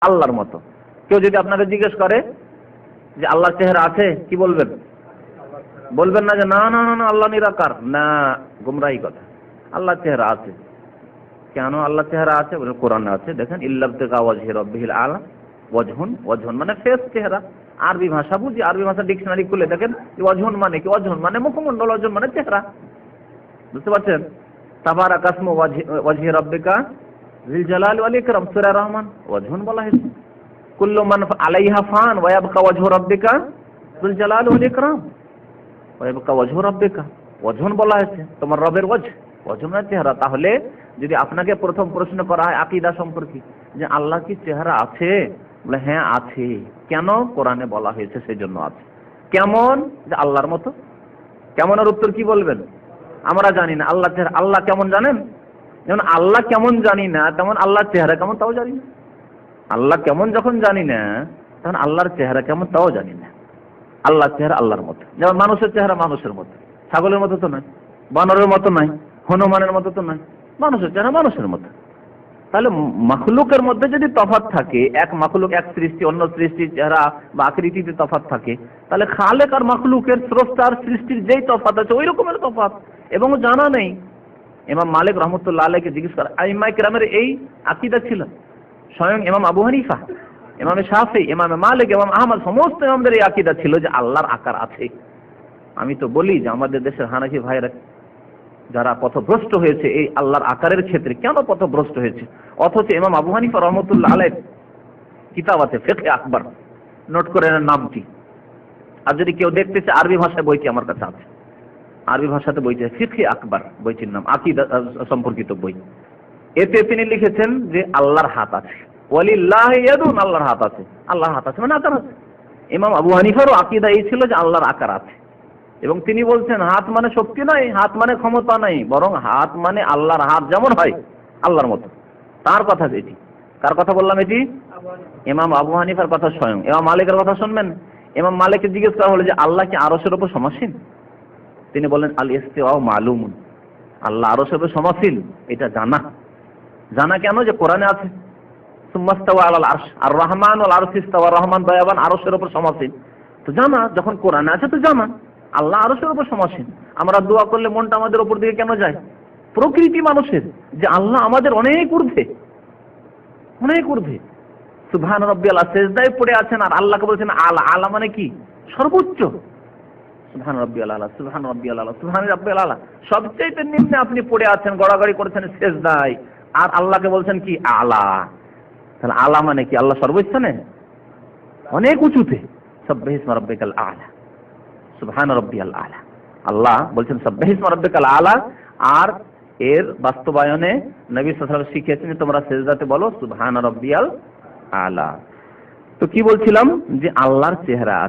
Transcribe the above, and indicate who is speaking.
Speaker 1: আল্লাহর মতো। কেউ যদি আপনাকে জিজ্ঞেস করে যে আল্লাহর চেহারা আছে, কি বলবেন? বলবেন না যে না না না না আল্লাহ নিরাকার, না, গুমরাহি কথা। আল্লাহর চেহারা আছে। কেন আল্লাহর চেহারা আছে? বলে কোরআনে আছে, দেখেন ইল্লাবতিগা ওয়াজহি রাব্বিহিল আলা। ওয়াজহুন, ওয়াজহুন মানে ফেস, চেহারা। আরবি ভাষা বুঝি, আরবি ভাষা ডিকশনারি খুলে দেখেন ওয়াজহুন মানে কি। ওয়াজহুন মানে মুখমণ্ডল, ওয়াজহুন মানে চেহারা। বুঝতে পারছেন? তাবারাকা ইসমু ওয়াজহি রাব্বিকা যিল জালালি ওয়াল ইকরাম, সূরা রহমান, ওয়াজহুন বলা হয়েছে। কুল্লু মান আলাইহা ফান ওয়া ইয়াবকা ওয়াজহু রাব্বিকা যিল জালালি ওয়াল ইকরাম ওয়া ইয়াবকা ওয়াজহু রাব্বিকা, ওয়াজহুন বলা হয়েছে, তোমার রবের ওয়াজহ, ওয়াজহুন মানে চেহারা। তাহলে যদি আপনাকে প্রথম প্রশ্ন করা হয় আকীদা সম্পর্কে যে আল্লাহ কি চেহারা আছে, বলে হ্যাঁ আছে। কেন? কোরআনে বলা হয়েছে সেজন্য আছে। কেমন? যে আল্লাহর মতো। কেমনের উত্তর কি বলবেন? আমরা জানি না আল্লাহ চেহারা। আল্লাহ কেমন জানেন? যেমন আল্লাহ কেমন জানি না, তেমন আল্লাহর চেহারা কেমন তাও জানি না। আল্লাহ কেমন যখন জানি না, তখন আল্লাহর চেহারা কেমন তাও জানি না। আল্লাহর চেহারা আল্লাহর মতো। যেমন মানুষের চেহারা মানুষের মতো, ছাগলের মতো তো নয়, বানরের মতো নয়, হনুমানের মতো তো নয়, মানুষের চেহারা মানুষের মতো। তাহলে মাখলুকের মধ্যে যদি তফাৎ থাকে, এক মাখলুক এক সৃষ্টি, অন্য সৃষ্টির চেহারা বা আকৃতিতে তফাৎ থাকে, তাহলে খালেক আর মাখলুকের, স্রষ্টার সৃষ্টির যেই তফাৎ আছে ওই রকমের তফাৎ, এবং জানা নেই। ইমাম মালিক রহমতুল্লাহ আলাইহিকে জিজ্ঞেস করা, আইম্মায়ে কিরামের এই আকীদা ছিল। স্বয়ং ইমাম আবু হানিফা, ইমাম শাফি, ইমাম মালিক, ইমাম আহমদ, সমস্ত ইমামদের এই আকীদা ছিল যে আল্লাহর আকার আছে। আমি তো বলি যে আমাদের দেশের হানাফি ভাইরা যারা পথভ্রষ্ট হয়েছে এই আল্লাহর আকারের ক্ষেত্রে, কেন পথভ্রষ্ট হয়েছে? অথচ ইমাম আবু হানিফা রহমতুল্লাহ আলাইহ কিতাব আছে ফিকহে আকবর, নোট করে নেন নামটি। আর যদি কেউ দেখতে চায় আরবি ভাষায় বইটি আমার কাছে আছে, আরবি ভাষাতে বইটি ফিকহে আকবর, বইটির নাম, আকীদা সম্পর্কিত বই। এতে তিনি লিখেছেন যে আল্লাহর হাত আছে, ওয়ালিল্লাহি ইয়াদুন, আল্লাহর হাত আছে। আল্লাহর হাত আছে মানে আকার আছে। ইমাম আবু হানিফারও আকীদা এই ছিল যে আল্লাহর আকার আছে, এবং তিনি বলছেন হাত মানে শক্তি নাই, হাত মানে ক্ষমতা নাই, বরং হাত মানে আল্লাহর হাত যেমন হয় আল্লাহর মতো। তার কথা এটি। কার কথা বললাম এটি? ইমাম আবু হানিফার কথা স্বয়ং। ইমাম মালিকের কথা শুনবেন। ইমাম মালিককে জিজ্ঞেস করা হলো যে আল্লাহ কি আরশের উপর সমাসীন? তিনি বলেন আল ইস্তিওয়াউ মালুমুন, আল্লাহ আরশের উপর সমাসীন এটা জানা। জানা কেন? যে কোরআনে আছে সুম্মাস্তাওয়া আলাল আরশ আর রহমান ওয়াল আরশি ইস্তাওয়া, রহমান দয়াবান আরশের উপর সমাসীন। তো জানা, যখন কোরআনে আছে তো জানা আল্লাহ আরশের উপর সমাসীন। আমরা দোয়া করলে মনটা আমাদের উপর দিকে কেন যায়? প্রকৃতি মানুষের যে আল্লাহ আমাদের অনেক ঊর্ধ্বে, অনেক ঊর্ধ্বে। সুবহান রাব্বিয়াল আলা, সিজদায় পড়ে আছেন আর আল্লাহকে বলছেন আলা। আলা মানে কি? সর্বোচ্চ। সুবহান রাব্বিয়াল আলা, সুবহান রাব্বিয়াল আলা, সুবহান রাব্বিয়াল আলা, সবচেয়ে নিম্নে আপনি পড়ে আছেন, গড়াগড়ি করছেন সিজদায়, আর আল্লাহকে বলছেন কি আলা। তাহলে আলা মানে কি? আল্লাহ সর্বস্থানে, অনেক উঁচুতে। সাব্বিহিসমা রাব্বিকাল আলা, সুবহান রাব্বিয়াল আলা। আল্লাহ বলছেন সাব্বিহিসমা রাব্বিকাল আলা, আর এর বাস্তবায়নে নবী সাল্লাল্লাহু আলাইহি ওয়াসাল্লাম শিখিয়েছেন তোমরা সিজদাতে বলো সুবহান রাব্বিয়াল আলা। তো কি বলছিলাম? যে আল্লাহর চেহারা আছে।